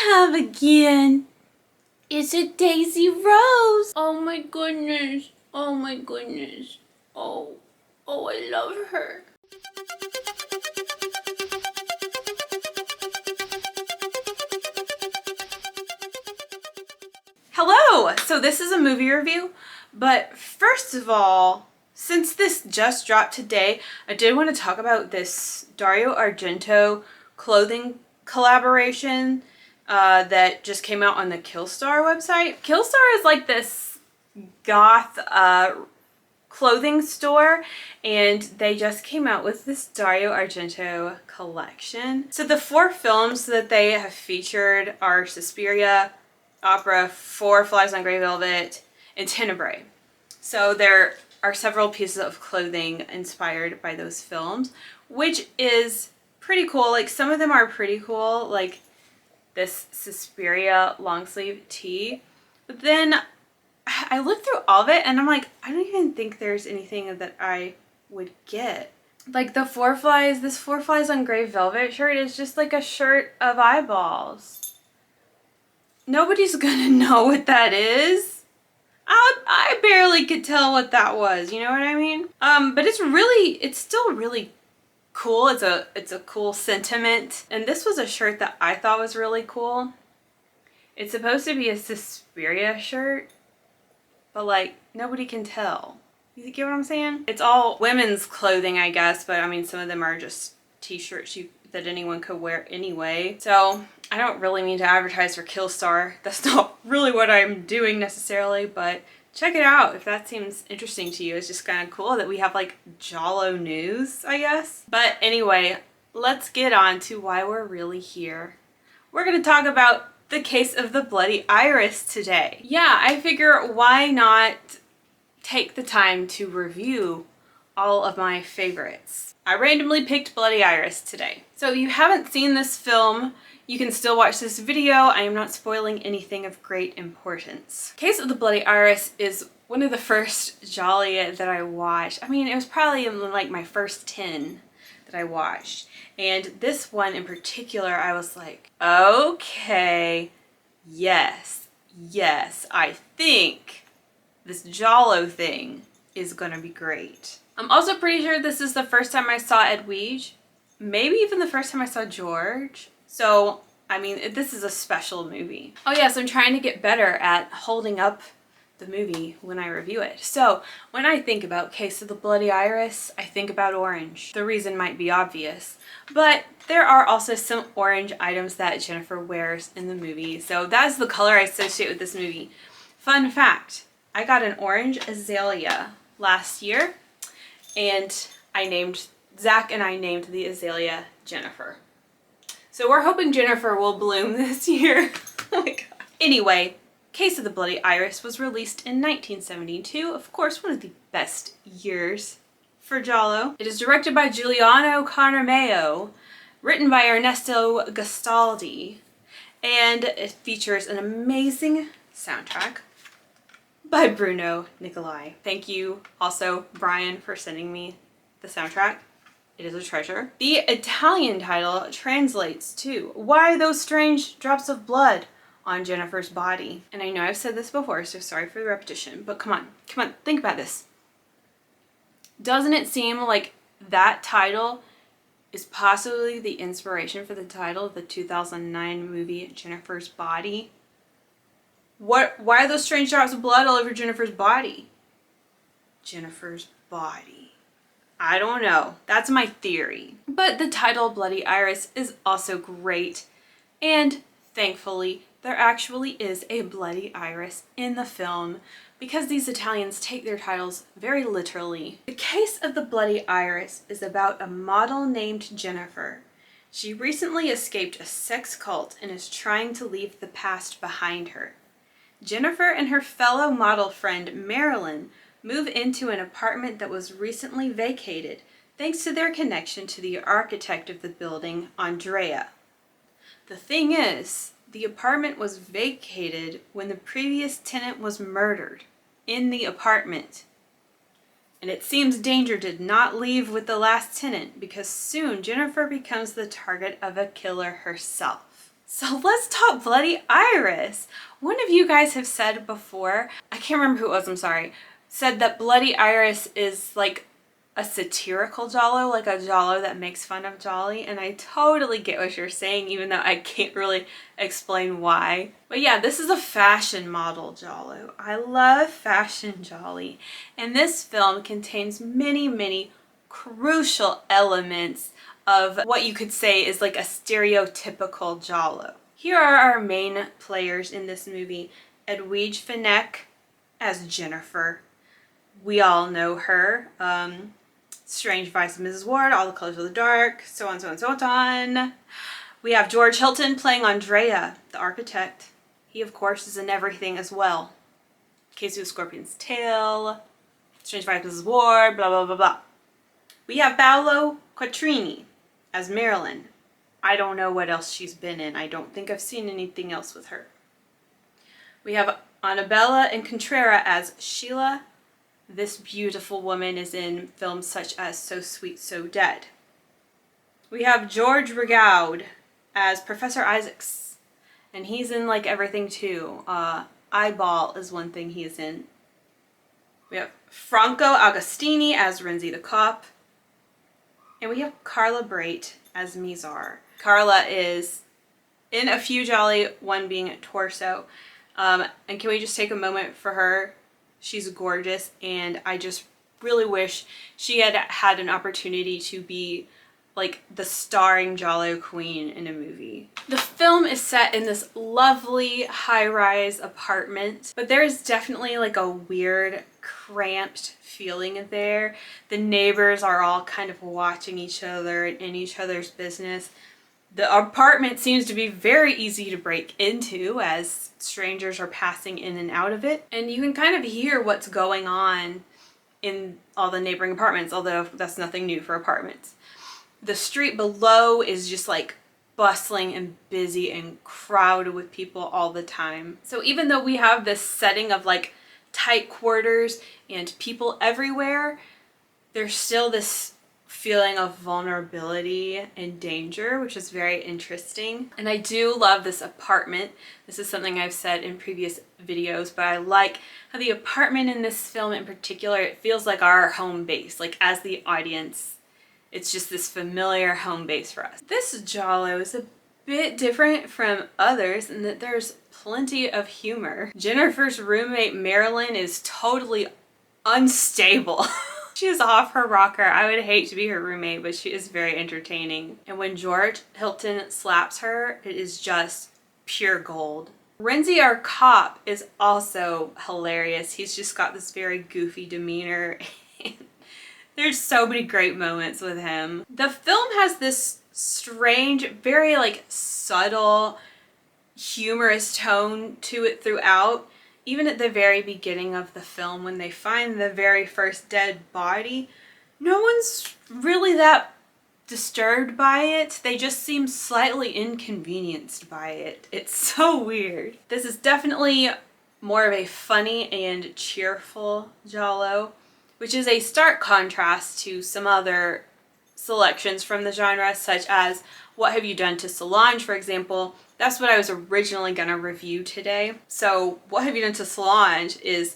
have again? It's a Daisy Rose. Oh my goodness. Oh my goodness. Oh, I love her. Hello! So this is a movie review, but first of all, since this just dropped today, I did want to talk about this Dario Argento clothing collaboration that just came out on the Killstar website. Killstar is like this goth clothing store, and they just came out with this Dario Argento collection. So the 4 films that they have featured are Suspiria, Opera, 4 Flies on Grey Velvet, and Tenebrae. So there are several pieces of clothing inspired by those films, which is pretty cool. Like, some of them are pretty cool, like this Suspiria long sleeve tee. But then I looked through all of it and I'm like, I don't even think there's anything that I would get. Like this 4 Flies on Grey Velvet shirt is just like a shirt of eyeballs. Nobody's gonna know what that is. I barely could tell what that was, you know what I mean? But it's still really cool. It's a cool sentiment. And this was a shirt that I thought was really cool. It's supposed to be a Suspiria shirt, but like nobody can tell. You get what I'm saying? It's all women's clothing, I guess, but I mean some of them are just t-shirts that anyone could wear anyway. So I don't really mean to advertise for Killstar. That's not really what I'm doing necessarily, but check it out if that seems interesting to you. It's just kind of cool that we have like Giallo news, I guess. But anyway, let's get on to why we're really here. We're going to talk about the case of the Bloody Iris today. Yeah, I figure why not take the time to review all of my favorites. I randomly picked Bloody Iris today. So if you haven't seen this film, you can still watch this video. I am not spoiling anything of great importance. Case of the Bloody Iris is one of the first Giallo that I watched. I mean, it was probably in like my first 10 that I watched. And this one in particular, I was like, okay, yes, I think this Giallo thing is gonna be great. I'm also pretty sure this is the first time I saw Edwige, maybe even the first time I saw George. So, I mean, this is a special movie. Oh yes, I'm trying to get better at holding up the movie when I review it. So, when I think about Case of the Bloody Iris, I think about orange. The reason might be obvious, but there are also some orange items that Jennifer wears in the movie. So that's the color I associate with this movie. Fun fact, I got an orange azalea last year, and Zach and I named the azalea Jennifer. So we're hoping Jennifer will bloom this year. Oh my god. Anyway, Case of the Bloody Iris was released in 1972. Of course, one of the best years for Giallo. It is directed by Giuliano Carnameo, written by Ernesto Gastaldi, and it features an amazing soundtrack by Bruno Nicolai. Thank you also, Brian, for sending me the soundtrack. It is a treasure. The Italian title translates to Why Those Strange Drops of Blood on Jennifer's Body. And I know I've said this before, so sorry for the repetition, but come on, think about this. Doesn't it seem like that title is possibly the inspiration for the title of the 2009 movie Jennifer's Body? Why are those strange drops of blood all over Jennifer's body? Jennifer's body. I don't know. That's my theory. But the title Bloody Iris is also great. And thankfully, there actually is a Bloody Iris in the film because these Italians take their titles very literally. The Case of the Bloody Iris is about a model named Jennifer. She recently escaped a sex cult and is trying to leave the past behind her. Jennifer and her fellow model friend Marilyn move into an apartment that was recently vacated thanks to their connection to the architect of the building, Andrea. The thing is, the apartment was vacated when the previous tenant was murdered in the apartment. And it seems danger did not leave with the last tenant because soon Jennifer becomes the target of a killer herself. So let's talk Bloody Iris. One of you guys have said before, I can't remember who it was, I'm sorry, said that Bloody Iris is like a satirical Giallo, like a Giallo that makes fun of Jolly, and I totally get what you're saying, even though I can't really explain why. But yeah, this is a fashion model Giallo. I love fashion Jolly, and this film contains many crucial elements of what you could say is like a stereotypical Giallo. Here are our main players in this movie. Edwige Fenech as Jennifer. We all know her. Strange Advice of Mrs. Ward, All the Colors of the Dark, so on, so on, so on. We have George Hilton playing Andrea, the architect. He, of course, is in everything as well. Casey with Scorpion's Tail, Strange Advice of Mrs. Ward, blah, blah, blah, blah. We have Paolo Quattrini as Marilyn. I don't know what else she's been in. I don't think I've seen anything else with her. We have Annabella Incontrera as Sheila. This beautiful woman is in films such as So Sweet, So Dead. We have George Rigaud as Professor Isaacs, and he's in like everything too. Eyeball is one thing he is in. We have Franco Agostini as Renzi the cop, and we have Carla Brait as Mizar. Carla is in a few Jolly, one being at Torso, and can we just take a moment for her? She's gorgeous, and I just really wish she had had an opportunity to be like the starring Giallo queen in a movie. The film is set in this lovely high-rise apartment, but there is definitely like a weird, cramped feeling there. The neighbors are all kind of watching each other and in each other's business. The apartment seems to be very easy to break into as strangers are passing in and out of it. And you can kind of hear what's going on in all the neighboring apartments, although that's nothing new for apartments. The street below is just like bustling and busy and crowded with people all the time. So even though we have this setting of like tight quarters and people everywhere, there's still this feeling of vulnerability and danger, which is very interesting. And I do love this apartment. This is something I've said in previous videos, but I like how the apartment in this film in particular, it feels like our home base. Like as the audience, it's just this familiar home base for us. This Giallo is a bit different from others in that there's plenty of humor. Jennifer's roommate Marilyn is totally unstable. She is off her rocker. I would hate to be her roommate, but she is very entertaining. And when George Hilton slaps her, it is just pure gold. Renzi, our cop, is also hilarious. He's just got this very goofy demeanor. There's so many great moments with him. The film has this strange, very like subtle, humorous tone to it throughout. Even at the very beginning of the film, when they find the very first dead body, no one's really that disturbed by it. They just seem slightly inconvenienced by it. It's so weird. This is definitely more of a funny and cheerful Giallo, which is a stark contrast to some other selections from the genre, such as What Have You Done to Solange, for example. That's what I was originally going to review today. So What Have You Done to Solange is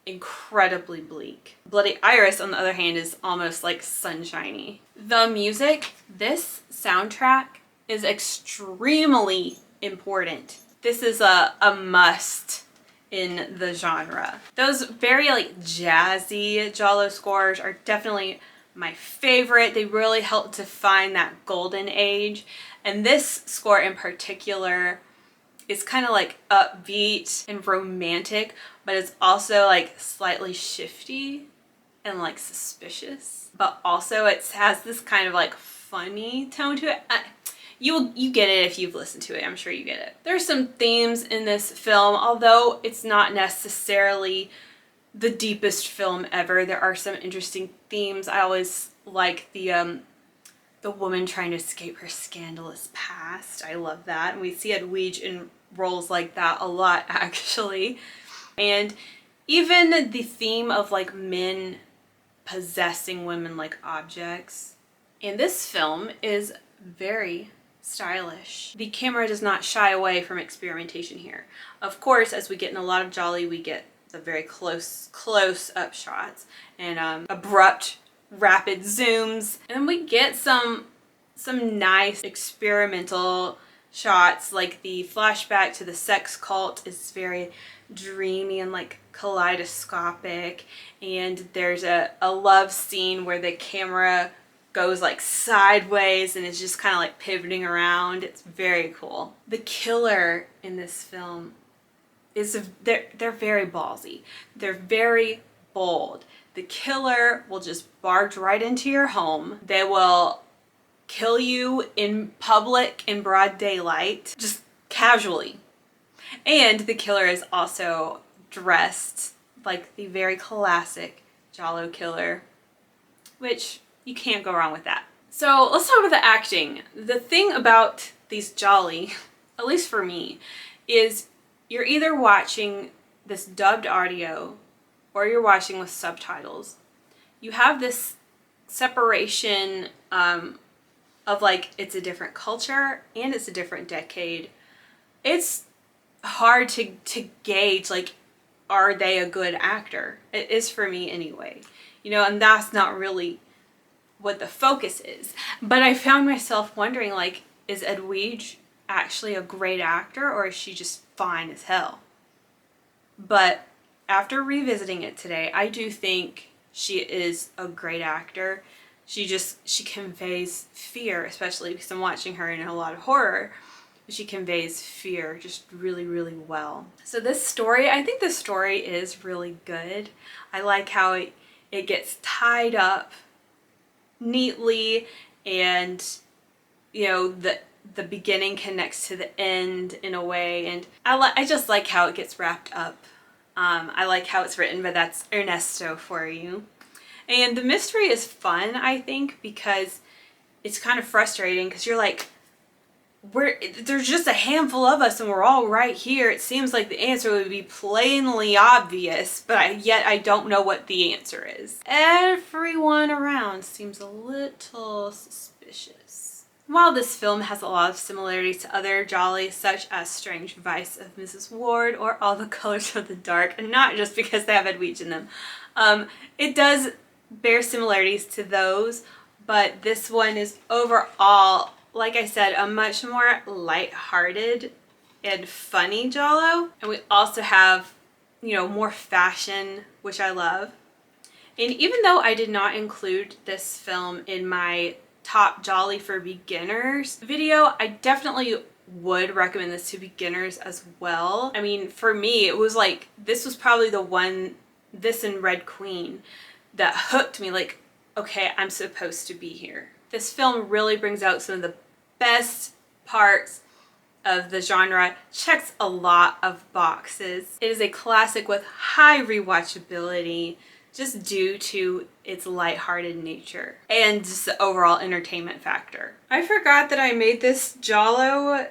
incredibly bleak. Bloody Iris, on the other hand, is almost like sunshiny. The music, this soundtrack is extremely important. This is a must in the genre. Those very like jazzy Giallo scores are definitely my favorite. They really help define that golden age. And this score in particular is kind of like upbeat and romantic, but it's also like slightly shifty and like suspicious. But also it has this kind of like funny tone to it. You get it if you've listened to it. I'm sure you get it. There's some themes in this film, although it's not necessarily the deepest film ever. There are some interesting themes. I always like the woman trying to escape her scandalous past. I love that. And we see Edwige in roles like that a lot, actually. And even the theme of like men possessing women like objects in this film is very stylish. The camera does not shy away from experimentation here. Of course, as we get in a lot of Giallo, we get the very close up shots and abrupt, rapid zooms. And then we get some nice experimental shots, like the flashback to the sex cult is very dreamy and like kaleidoscopic, and there's a love scene where the camera goes like sideways and it's just kind of like pivoting around. It's very cool. The killer in this film is they're very ballsy. They're very bold. The killer will just barge right into your home. They will kill you in public in broad daylight, just casually. And the killer is also dressed like the very classic Giallo killer, which you can't go wrong with that. So let's talk about the acting. The thing about these Gialli, at least for me, is you're either watching this dubbed audio or you're watching with subtitles. You have this separation of like, it's a different culture and it's a different decade. It's hard to gauge, like, are they a good actor? It is for me anyway, you know, and that's not really what the focus is. But I found myself wondering, like, is Edwige actually a great actor, or is she just fine as hell? But after revisiting it today, I do think she is a great actor. She conveys fear, especially because I'm watching her in a lot of horror. She conveys fear just really, really well. So this story, I think the story is really good. I like how it gets tied up neatly, and you know, the beginning connects to the end in a way, and I just like how it gets wrapped up. I like how it's written, but that's Ernesto for you. And the mystery is fun, I think, because it's kind of frustrating because you're like, there's just a handful of us and we're all right here. It seems like the answer would be plainly obvious, but yet I don't know what the answer is. Everyone around seems a little suspicious. While this film has a lot of similarities to other Gialli, such as Strange Vice of Mrs. Ward or All the Colors of the Dark, and not just because they have Edwige in them, it does bear similarities to those, but this one is overall, like I said, a much more lighthearted and funny Giallo. And we also have, you know, more fashion, which I love. And even though I did not include this film in my top Gialli for beginners video, I definitely would recommend this to beginners as well. I mean, for me, it was like, this was probably the one, this and Red Queen, that hooked me, like, okay, I'm supposed to be here. This film really brings out some of the best parts of the genre, checks a lot of boxes. It is a classic with high rewatchability just due to its lighthearted nature and just the overall entertainment factor. I forgot that I made this Giallo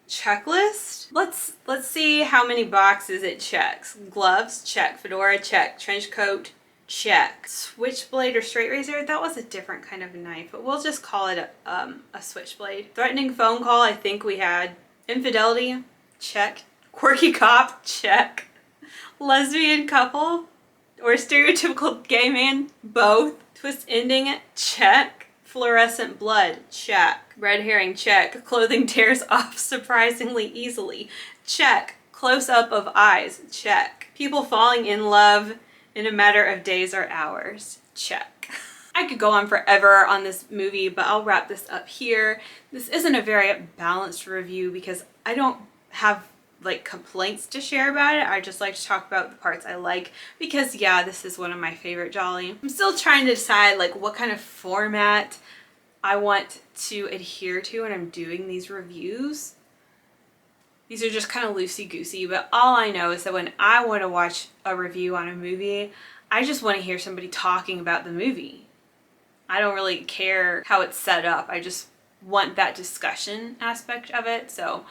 checklist. Let's see how many boxes it checks. Gloves, check. Fedora, check. Trench coat, check. Switchblade or straight razor, that was a different kind of knife, but we'll just call it a switchblade. Threatening phone call, I think we had. Infidelity, check. Quirky cop, check. Lesbian couple or stereotypical gay man, both. Twist ending, check. Fluorescent blood, check. Red herring, check. Clothing tears off surprisingly easily, check. Close up of eyes, check. People falling in love in a matter of days or hours, check. I could go on forever on this movie, but I'll wrap this up here. This isn't a very balanced review because I don't have like complaints to share about it. I just like to talk about the parts I like because yeah, this is one of my favorite Gialli. I'm still trying to decide like what kind of format I want to adhere to when I'm doing these reviews. These are just kind of loosey-goosey, but all I know is that when I want to watch a review on a movie, I just want to hear somebody talking about the movie. I don't really care how it's set up. I just want that discussion aspect of it. So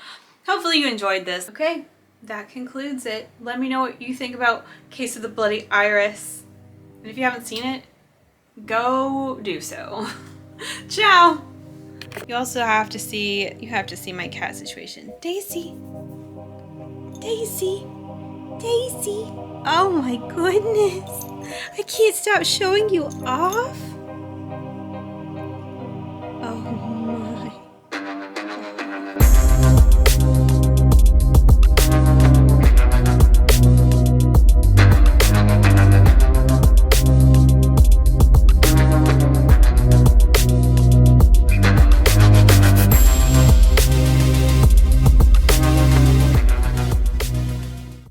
hopefully you enjoyed this. Okay, that concludes it. Let me know what you think about Case of the Bloody Iris. And if you haven't seen it, go do so. Ciao! You also have to see, my cat situation. Daisy. Daisy. Daisy. Oh my goodness. I can't stop showing you off.